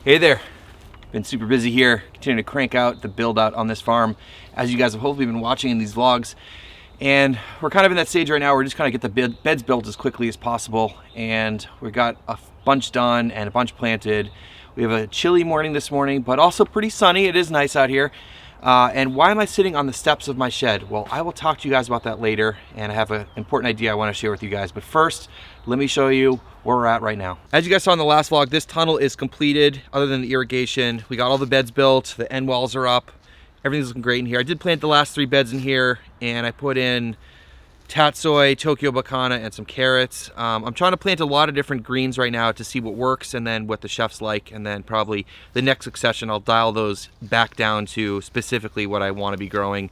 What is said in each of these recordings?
Hey there, been super busy here, continuing to crank out the build out on this farm, as you guys have hopefully been watching in these vlogs. And we're kind of in that stage right now, we're just kind of get the beds built as quickly as possible. And we got a bunch done and a bunch planted. We have a chilly morning this morning, but also pretty sunny. It is nice out here. And why am I sitting on the steps of my shed? Well, I will talk to you guys about that later, and I have an important idea I want to share with you guys. But first, let me show you where we're at right now. As you guys saw in the last vlog, this tunnel is completed other than the irrigation. We got all the beds built, the end walls are up, everything's looking great in here. I did plant the last 3 beds in here, and I put in tatsoi, Tokyo bacana, and some carrots. I'm trying to plant a lot of different greens right now to see what works and then what the chefs like, and then probably the next succession I'll dial those back down to specifically what I want to be growing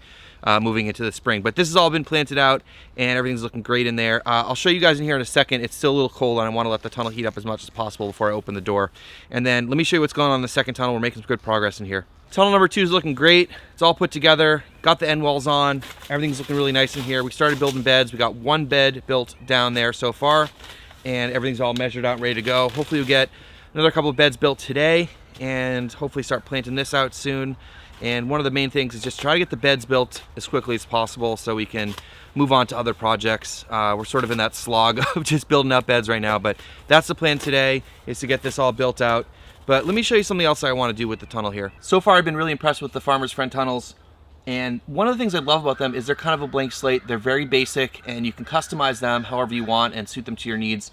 moving into the spring. But this has all been planted out and everything's looking great in there. I'll show you guys in here in a second. It's still a little cold and I want to let the tunnel heat up as much as possible before I open the door. And then let me show you what's going on in the second tunnel. We're making some good progress in here. Tunnel number 2 is looking great. It's all put together, got the end walls on. Everything's looking really nice in here. We started building beds. We got 1 bed built down there so far, and everything's all measured out and ready to go. Hopefully we'll get another couple of beds built today and hopefully start planting this out soon. And one of the main things is just try to get the beds built as quickly as possible so we can move on to other projects. We're sort of in that slog of just building up beds right now, but that's the plan today, is to get this all built out. But let me show you something else I want to do with the tunnel here. So far I've been really impressed with the Farmer's Friend tunnels, and one of the things I love about them is they're kind of a blank slate. They're very basic and you can customize them however you want and suit them to your needs.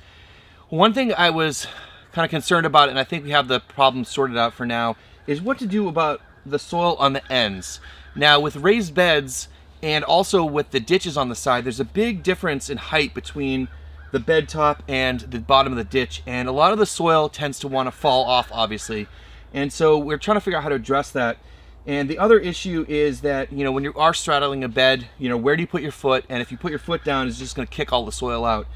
One thing I was kind of concerned about, and I think we have the problem sorted out for now, is what to do about the soil on the ends. Now with raised beds and also with the ditches on the side, there's a big difference in height between the bed top and the bottom of the ditch, and a lot of the soil tends to want to fall off, obviously, and so we're trying to figure out how to address that. And the other issue is that, you know, when you are straddling a bed, you know, where do you put your foot? And if you put your foot down, it's just going to kick all the soil out.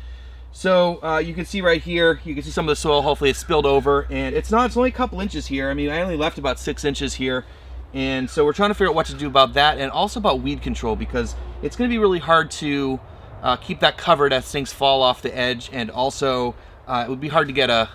So you can see right here, you can see some of the soil, hopefully it's spilled over, and it's only a couple inches here. I mean, I only left about 6 inches here, and so we're trying to figure out what to do about that, and also about weed control, because it's going to be really hard to keep that covered as things fall off the edge, and also it would be hard to get a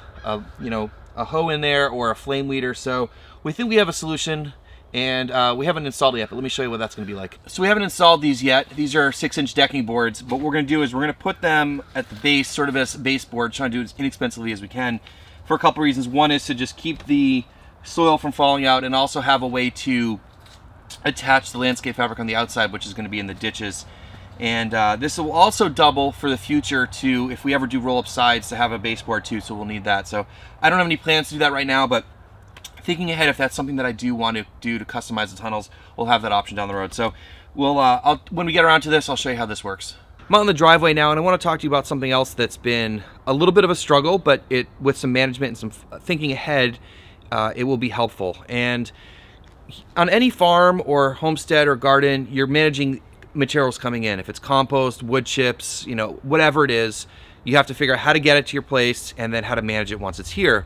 hoe in there or a flame weeder. So we think we have a solution, and we haven't installed it yet, but let me show you what that's going to be like. So we haven't installed these yet. These are 6-inch decking boards, but what we're going to do is we're going to put them at the base, sort of as baseboard, trying to do it as inexpensively as we can for a couple reasons. One is to just keep the soil from falling out, and also have a way to attach the landscape fabric on the outside, which is going to be in the ditches. And this will also double for the future to, if we ever do roll up sides, to have a baseboard too, so we'll need that. So I don't have any plans to do that right now, but thinking ahead, if that's something that I do want to do to customize the tunnels, we'll have that option down the road. So we'll when we get around to this, I'll show you how this works. I'm out in the driveway now, and I want to talk to you about something else that's been a little bit of a struggle, but with some management and some thinking ahead, it will be helpful. And on any farm or homestead or garden, you're managing materials coming in. If it's compost, wood chips, you know, whatever it is, you have to figure out how to get it to your place and then how to manage it once it's here.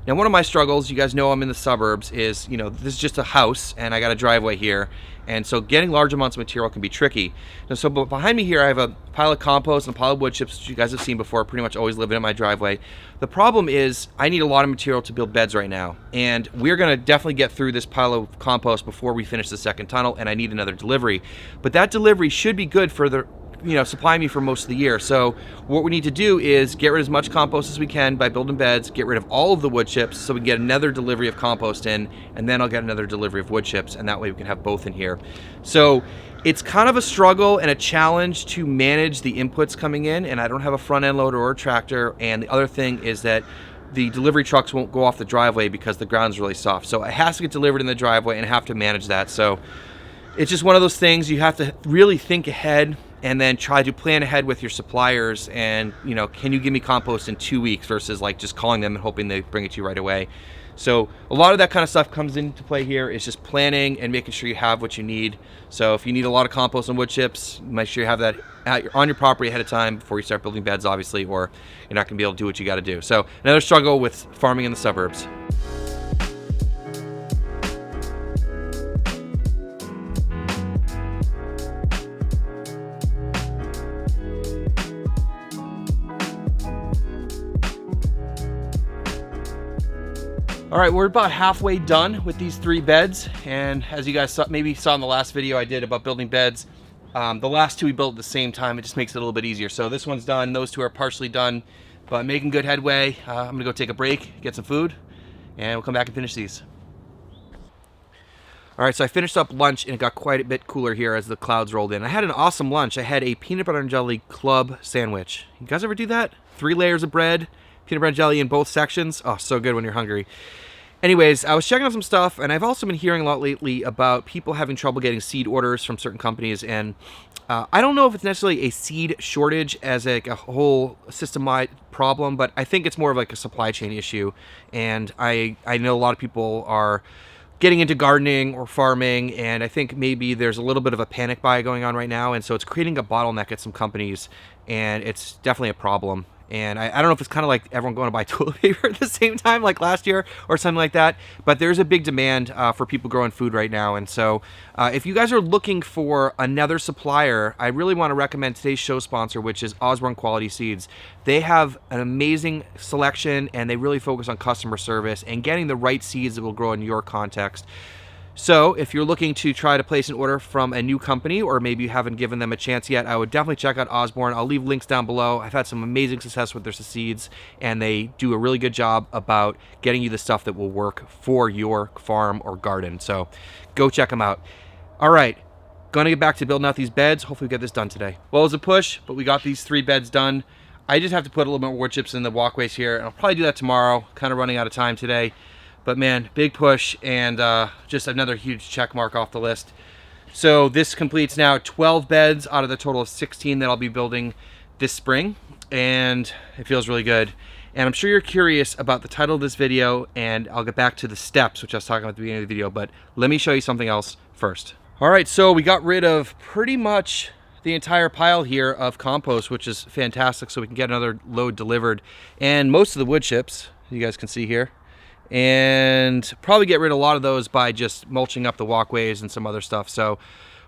Now, one of my struggles, you guys know I'm in the suburbs, is, you know, this is just a house and I got a driveway here, and so getting large amounts of material can be tricky. Now, so behind me here I have a pile of compost and a pile of wood chips, which you guys have seen before, pretty much always living in my driveway. The problem is I need a lot of material to build beds right now, and we're going to definitely get through this pile of compost before we finish the second tunnel, and I need another delivery. But that delivery should be good for the, you know, supply me for most of the year. So what we need to do is get rid of as much compost as we can by building beds, get rid of all of the wood chips so we can get another delivery of compost in, and then I'll get another delivery of wood chips, and that way we can have both in here. So it's kind of a struggle and a challenge to manage the inputs coming in, and I don't have a front end loader or a tractor, and the other thing is that the delivery trucks won't go off the driveway because the ground's really soft. So it has to get delivered in the driveway, and I have to manage that. So it's just one of those things you have to really think ahead and then try to plan ahead with your suppliers, and, you know, can you give me compost in 2 weeks versus like just calling them and hoping they bring it to you right away. So a lot of that kind of stuff comes into play here. It's just planning and making sure you have what you need. So if you need a lot of compost and wood chips, make sure you have that on your property ahead of time before you start building beds, obviously, or you're not gonna be able to do what you gotta do. So another struggle with farming in the suburbs. All right, we're about halfway done with these 3 beds. And as you guys maybe saw in the last video I did about building beds, the last 2 we built at the same time. It just makes it a little bit easier. So this one's done, those 2 are partially done, but making good headway. I'm gonna go take a break, get some food, and we'll come back and finish these. All right, so I finished up lunch and it got quite a bit cooler here as the clouds rolled in. I had an awesome lunch. I had a peanut butter and jelly club sandwich. You guys ever do that? 3 layers of bread, peanut butter and jelly in both sections. Oh, so good when you're hungry. Anyways, I was checking out some stuff, and I've also been hearing a lot lately about people having trouble getting seed orders from certain companies, and I don't know if it's necessarily a seed shortage as a whole system-wide problem, but I think it's more of like a supply chain issue, and I know a lot of people are getting into gardening or farming, and I think maybe there's a little bit of a panic buy going on right now, and so it's creating a bottleneck at some companies, and it's definitely a problem. And I don't know if it's kind of like everyone going to buy toilet paper at the same time like last year or something like that, but there's a big demand for people growing food right now. And so if you guys are looking for another supplier, I really want to recommend today's show sponsor, which is Osborne Quality Seeds. They have an amazing selection, and they really focus on customer service and getting the right seeds that will grow in your context. So if you're looking to try to place an order from a new company, or maybe you haven't given them a chance yet, I would definitely check out Osborne. I'll leave links down below. I've had some amazing success with their seeds, and they do a really good job about getting you the stuff that will work for your farm or garden. So go check them out. All right, gonna get back to building out these beds. Hopefully we get this done today. Well, it was a push, but we got these 3 beds done. I just have to put a little bit more wood chips in the walkways here, and I'll probably do that tomorrow. Kind of running out of time today. But man, big push, and just another huge check mark off the list. So this completes now 12 beds out of the total of 16 that I'll be building this spring, and it feels really good. And I'm sure you're curious about the title of this video, and I'll get back to the steps, which I was talking about at the beginning of the video, but let me show you something else first. All right, so we got rid of pretty much the entire pile here of compost, which is fantastic, so we can get another load delivered. And most of the wood chips, you guys can see here, and probably get rid of a lot of those by just mulching up the walkways and some other stuff. So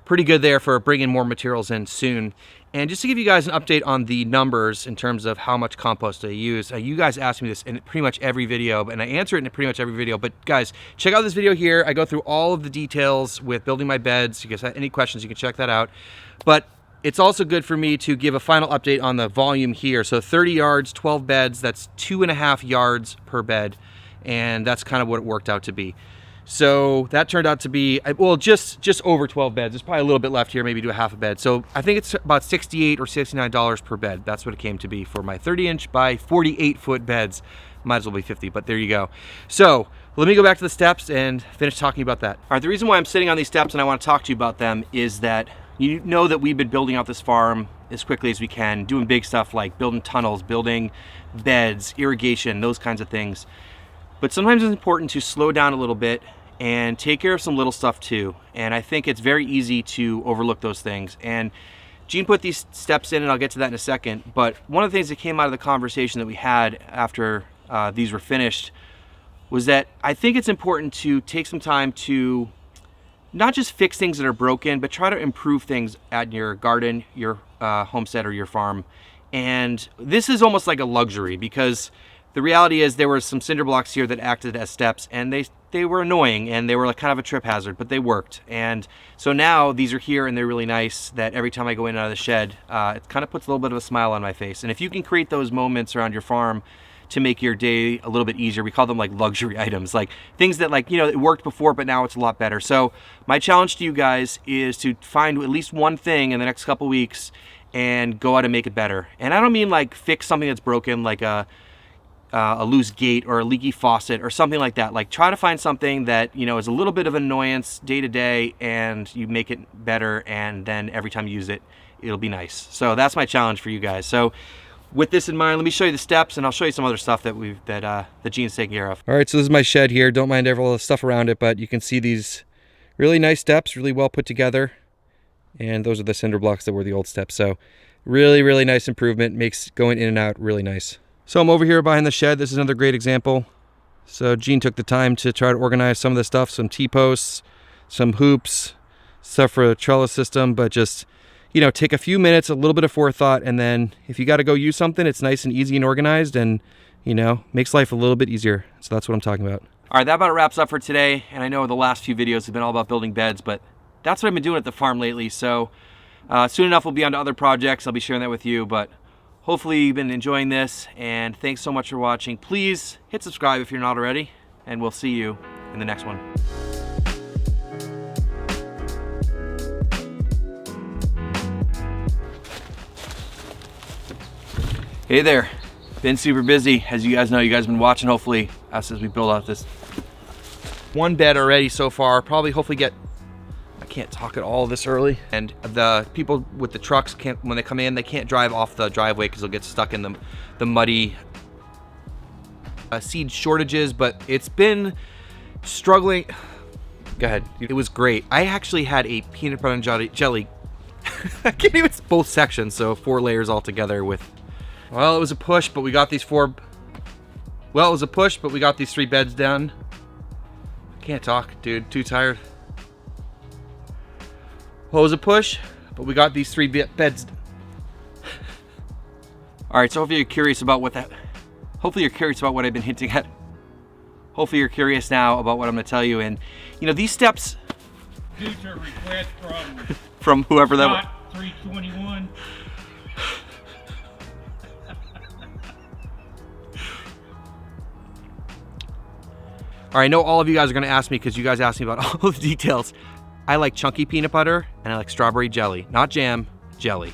pretty good there for bringing more materials in soon. And just to give you guys an update on the numbers in terms of how much compost I use, you guys ask me this in pretty much every video, and I answer it in pretty much every video. But guys, check out this video here. I go through all of the details with building my beds. You guys have any questions, you can check that out. But it's also good for me to give a final update on the volume here. So 30 yards, 12 beds, that's 2.5 yards per bed. And that's kind of what it worked out to be. So that turned out to be, well, just over 12 beds. There's probably a little bit left here, maybe do a half a bed. So I think it's about $68 or $69 per bed. That's what it came to be for my 30-inch by 48-foot beds. Might as well be 50, but there you go. So let me go back to the steps and finish talking about that. All right, the reason why I'm sitting on these steps and I want to talk to you about them is that you know that we've been building out this farm as quickly as we can, doing big stuff like building tunnels, building beds, irrigation, those kinds of things. But sometimes it's important to slow down a little bit and take care of some little stuff too. And I think it's very easy to overlook those things. And Gene put these steps in, and I'll get to that in a second. But one of the things that came out of the conversation that we had after these were finished was that I think it's important to take some time to not just fix things that are broken, but try to improve things at your garden, your homestead, or your farm. And this is almost like a luxury, because the reality is there were some cinder blocks here that acted as steps, and they were annoying, and they were like kind of a trip hazard, but they worked. And so now these are here, and they're really nice that every time I go in and out of the shed, it kind of puts a little bit of a smile on my face. And if you can create those moments around your farm to make your day a little bit easier, we call them like luxury items, like things that, like, you know, it worked before, but now it's a lot better. So my challenge to you guys is to find at least one thing in the next couple weeks and go out and make it better. And I don't mean like fix something that's broken, like a loose gate or a leaky faucet or something like that. Like, try to find something that, you know, is a little bit of annoyance day to day, and you make it better, and then every time you use it, it'll be nice. So that's my challenge for you guys. So with this in mind, let me show you the steps, and I'll show you some other stuff that that Gene's taking care of. All right, so this is my shed here. Don't mind all the stuff around it, but you can see these really nice steps, really well put together. And those are the cinder blocks that were the old steps. So really, really nice improvement. Makes going in and out really nice. So I'm over here behind the shed. This is another great example. So Gene took the time to try to organize some of the stuff, some T-posts, some hoops, stuff for a trellis system, but just, you know, take a few minutes, a little bit of forethought, and then if you got to go use something, it's nice and easy and organized, and, you know, makes life a little bit easier. So that's what I'm talking about. All right, that about wraps up for today. And I know the last few videos have been all about building beds, but that's what I've been doing at the farm lately. So soon enough, we'll be on to other projects. I'll be sharing that with you, but hopefully you've been enjoying this, and thanks so much for watching. Please hit subscribe if you're not already, and we'll see you in the next one. Hey there, been super busy. As you guys know, you guys have been watching, hopefully, us as we build out this one bed already so far. Probably hopefully get, I can't talk at all this early. And the people with the trucks, when they come in, they can't drive off the driveway because they'll get stuck in the muddy seed shortages, but it's been struggling. Go ahead. It was great. I actually had a peanut butter and jelly. I can't even, it's both sections, so 4 layers all together with, well, it was a push, but we got these 3 beds done. I can't talk, dude, too tired. Well, it was a push, but we got these 3 beds. All right, so hopefully you're curious about what I've been hinting at. Hopefully you're curious now about what I'm gonna tell you. And you know, these steps. Future request from whoever that was. 321. All right, I know all of you guys are gonna ask me, because you guys asked me about all the details. I like chunky peanut butter and I like strawberry jelly, not jam, jelly.